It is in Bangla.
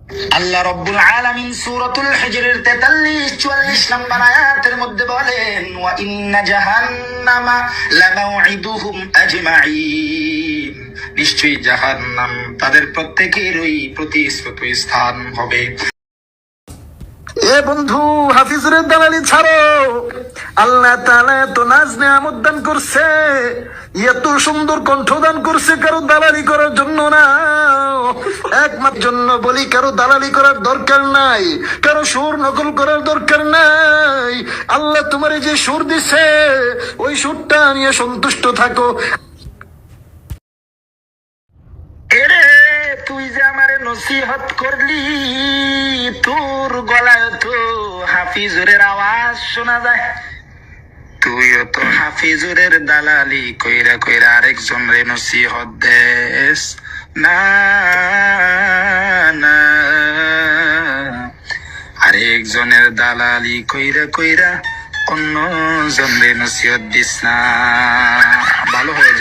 আল্লাহ রব্বুল আলামিন সূরাতুল হিজরের 43-44 নম্বর আয়াতের মধ্যে বলেন, ওয়া ইন্না জাহান্নামা লামাউইদুহুম আজমাইন, নিশ্চয়ই জাহান্নাম তাদের প্রত্যেকেরই প্রতিশ্রুত স্থান হবে। এ বন্ধু, হাফিজুরের দালালি ছাড়ো। আল্লাহ তাআলা এত নাজ নেয়ামত দান করছে, এত সুন্দর কণ্ঠ দান করছে, কারো দালালি করার জন্য না, একমাত্র জন্য বলি। কারো দালালি করার দরকার নাই, কারো সুর নকল করার দরকার নাই। আল্লাহ তোমার যে সুর দিছে, ওই সুরটা নিয়ে সন্তুষ্ট থাকো। এরে, তুই যে আমারে নসিহত করলি, তোর গলায় তো হাফিজুরের আওয়াজ শোনা যায়। তুইও তো হাফিজুরের দালালি কইরা কইরা আরেকজন রে নসিহত দেস না, না, আরেকজনের দালালি কইরা কইরা অন্য জন রে নসিহত দিস না। ভালো হয়ে